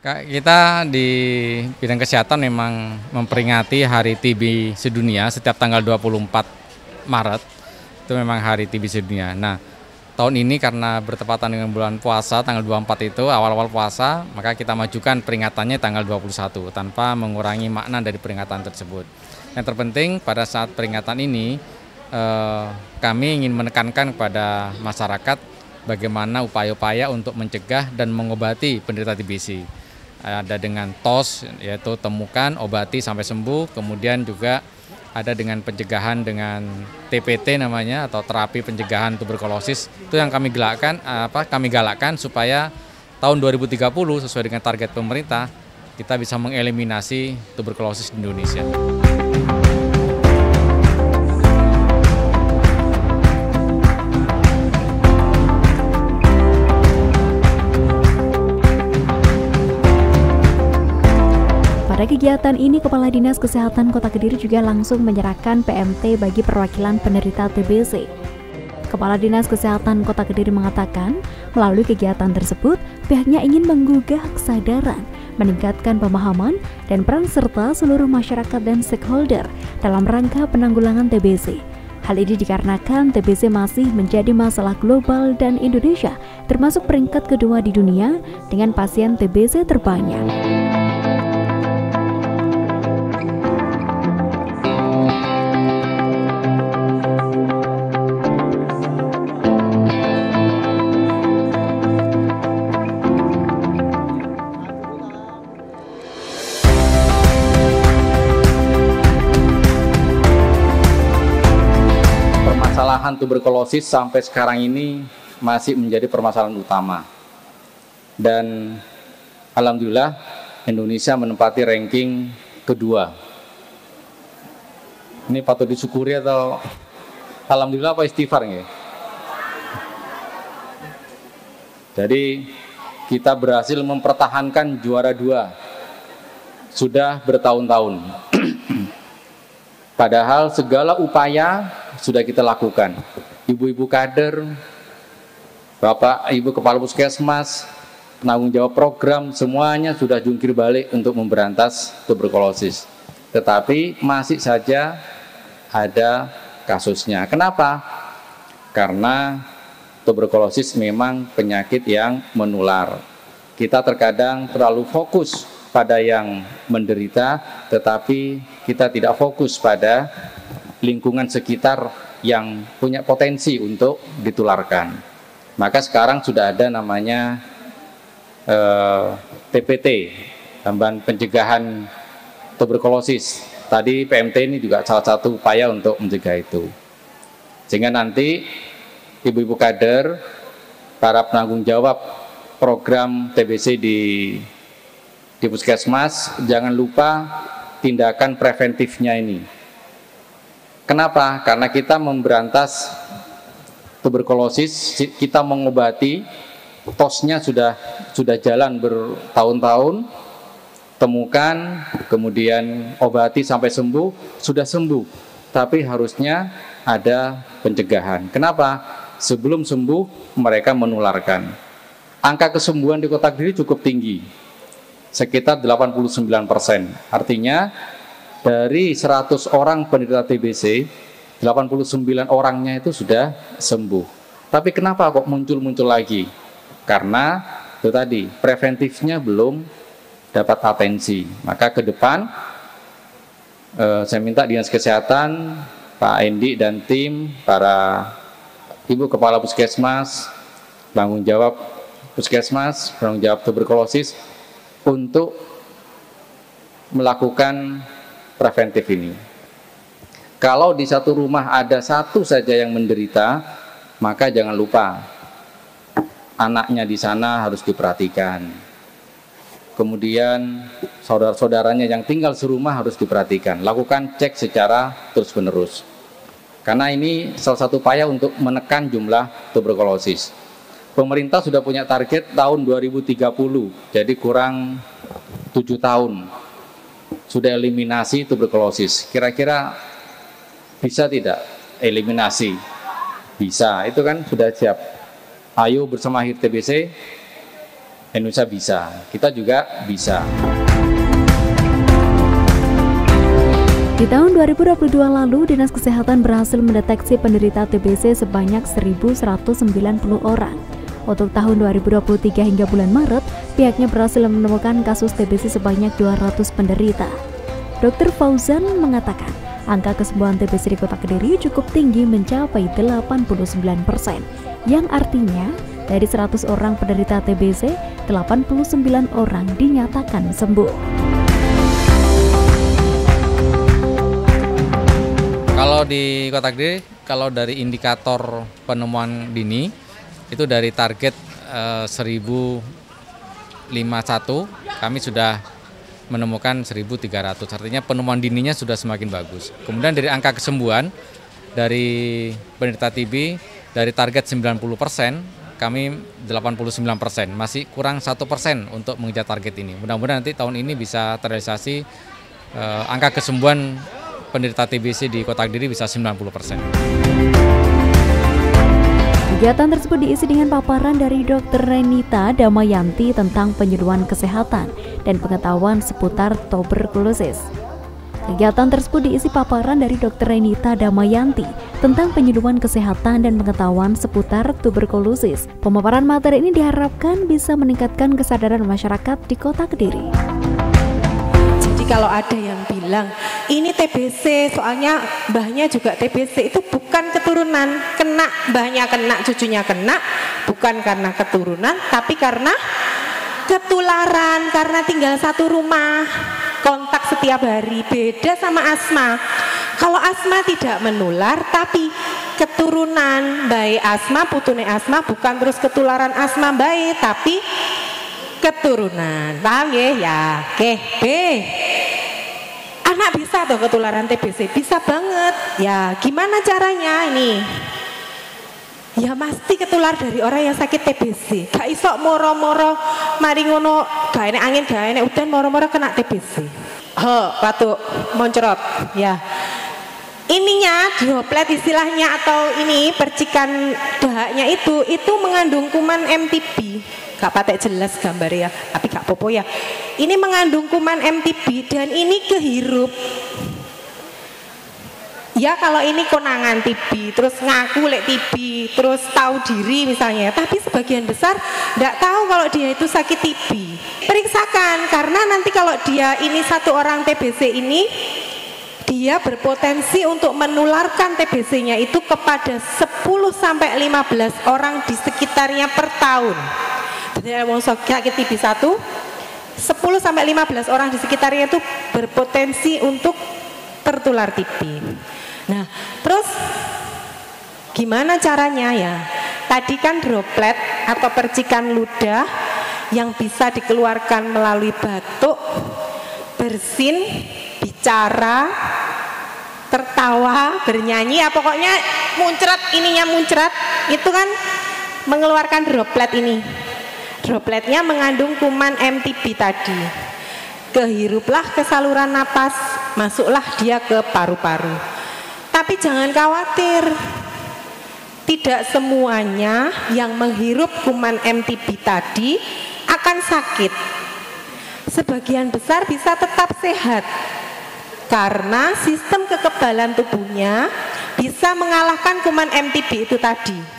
Kita di bidang kesehatan memang memperingati Hari TB Sedunia setiap tanggal 24 Maret, itu memang Hari TB Sedunia. Nah, tahun ini karena bertepatan dengan bulan puasa, tanggal 24 itu awal-awal puasa, maka kita majukan peringatannya tanggal 21 tanpa mengurangi makna dari peringatan tersebut. Yang terpenting pada saat peringatan ini, kami ingin menekankan kepada masyarakat bagaimana upaya-upaya untuk mencegah dan mengobati penderita TBC. Ada dengan TOS, yaitu temukan, obati sampai sembuh, kemudian juga ada dengan pencegahan dengan TPT namanya, atau terapi pencegahan tuberkulosis. Itu yang kami galakkan supaya tahun 2030 sesuai dengan target pemerintah, kita bisa mengeliminasi tuberkulosis di Indonesia. Pada kegiatan ini, Kepala Dinas Kesehatan Kota Kediri juga langsung menyerahkan PMT bagi perwakilan penderita TBC. Kepala Dinas Kesehatan Kota Kediri mengatakan, melalui kegiatan tersebut, pihaknya ingin menggugah kesadaran, meningkatkan pemahaman, dan peran serta seluruh masyarakat dan stakeholder dalam rangka penanggulangan TBC. Hal ini dikarenakan TBC masih menjadi masalah global dan Indonesia termasuk peringkat kedua di dunia dengan pasien TBC terbanyak. Permasalahan tuberkulosis sampai sekarang ini masih menjadi permasalahan utama. Dan alhamdulillah Indonesia menempati ranking kedua. Ini patut disyukuri atau alhamdulillah apa istighfar ya? Jadi kita berhasil mempertahankan juara 2 sudah bertahun-tahun. Padahal segala upaya sudah kita lakukan. Ibu-ibu kader, Bapak, Ibu Kepala Puskesmas, penanggung jawab program, semuanya sudah jungkir balik untuk memberantas tuberkulosis. Tetapi masih saja ada kasusnya. Kenapa? Karena tuberkulosis memang penyakit yang menular. Kita terkadang terlalu fokus pada yang menderita, tetapi kita tidak fokus pada lingkungan sekitar yang punya potensi untuk ditularkan. Maka sekarang sudah ada namanya TPT, tambahan pencegahan tuberkulosis. Tadi PMT ini juga salah satu upaya untuk mencegah itu. Sehingga nanti ibu-ibu kader, para penanggung jawab program TBC di Puskesmas, jangan lupa tindakan preventifnya ini. Kenapa? Karena kita memberantas tuberkulosis, kita mengobati, TOS-nya sudah jalan bertahun-tahun, temukan, kemudian obati sampai sembuh, sudah sembuh. Tapi harusnya ada pencegahan. Kenapa? Sebelum sembuh mereka menularkan. Angka kesembuhan di Kota Kediri cukup tinggi, sekitar 89%. Artinya dari 100 orang penderita TBC, 89 orangnya itu sudah sembuh. Tapi kenapa kok muncul-muncul lagi? Karena itu tadi, preventifnya belum dapat atensi. Maka ke depan saya minta Dinas Kesehatan, Pak Endi dan tim, para Ibu Kepala Puskesmas, tanggung jawab Puskesmas, tanggung jawab tuberkulosis, untuk melakukan preventif ini. Kalau di satu rumah ada satu saja yang menderita, maka jangan lupa anaknya di sana harus diperhatikan. Kemudian saudara-saudaranya yang tinggal serumah harus diperhatikan. Lakukan cek secara terus-menerus. Karena ini salah satu upaya untuk menekan jumlah tuberkulosis. Pemerintah sudah punya target tahun 2030, jadi kurang 7 tahun sudah eliminasi tuberkulosis. Kira-kira bisa tidak eliminasi? Bisa, itu kan sudah siap. Ayo bersama HIT TBC Indonesia bisa, kita juga bisa. Di tahun 2022 lalu, Dinas Kesehatan berhasil mendeteksi penderita TBC sebanyak 1.190 orang. Untuk tahun 2023 hingga bulan Maret, pihaknya berhasil menemukan kasus TBC sebanyak 200 penderita. Dr. Fauzan mengatakan, angka kesembuhan TBC di Kota Kediri cukup tinggi mencapai 89%, yang artinya dari 100 orang penderita TBC, 89 orang dinyatakan sembuh. Kalau di Kota Kediri, kalau dari indikator penemuan dini, itu dari target 1051, kami sudah menemukan 1.300. Artinya penemuan dininya sudah semakin bagus. Kemudian dari angka kesembuhan, dari penderita TB, dari target 90%, kami 89%. Masih kurang 1% untuk mengejar target ini. Mudah-mudahan nanti tahun ini bisa terrealisasi angka kesembuhan penderita TBC di Kota Kediri bisa 90%. Kegiatan tersebut diisi dengan paparan dari Dr. Renita Damayanti tentang penyuluhan kesehatan dan pengetahuan seputar tuberkulosis. Kegiatan tersebut diisi paparan dari Dr. Renita Damayanti tentang penyuluhan kesehatan dan pengetahuan seputar tuberkulosis. Pemaparan materi ini diharapkan bisa meningkatkan kesadaran masyarakat di Kota Kediri. Kalau ada yang bilang ini TBC soalnya mbahnya juga TBC, itu bukan keturunan, kena mbahnya kena, cucunya kena, bukan karena keturunan tapi karena ketularan, karena tinggal satu rumah, kontak setiap hari. Beda sama asma. Kalau asma tidak menular tapi keturunan, baik asma, putune asma, bukan terus ketularan asma baik tapi keturunan. Paham ya? Oke. B. Anak bisa tuh ketularan TBC? Bisa banget. Ya, gimana caranya ini? Ya pasti ketular dari orang yang sakit TBC. Gak iso moro-moro mari ngono, gak enek angin, gak enek udan, moro-moro kena TBC. Batuk, moncrot. Ya. Ininya droplet istilahnya, atau ini percikan dahaknya itu mengandung kuman MTB. Gak patek jelas gambar ya, tapi gak popo ya. Ini mengandung kuman MTB dan ini kehirup. Ya kalau ini konangan TB, terus ngaku lek TB, terus tahu diri misalnya. Tapi sebagian besar gak tahu kalau dia itu sakit TB. Periksakan, karena nanti kalau dia ini satu orang TBC ini, dia berpotensi untuk menularkan TBC-nya itu kepada 10-15 orang di sekitarnya per tahun. Jadi mau sakit TB 1, 10-15 orang di sekitarnya itu berpotensi untuk tertular TB. Nah, terus gimana caranya ya? Tadi kan droplet atau percikan ludah yang bisa dikeluarkan melalui batuk, bersin, bicara, tertawa, bernyanyi, ya pokoknya muncrat, ininya muncrat, itu kan mengeluarkan droplet ini. Dropletnya mengandung kuman MTB tadi. Kehiruplah ke saluran napas, masuklah dia ke paru-paru. Tapi jangan khawatir, tidak semuanya yang menghirup kuman MTB tadi akan sakit. Sebagian besar bisa tetap sehat, karena sistem kekebalan tubuhnya bisa mengalahkan kuman MTB itu tadi.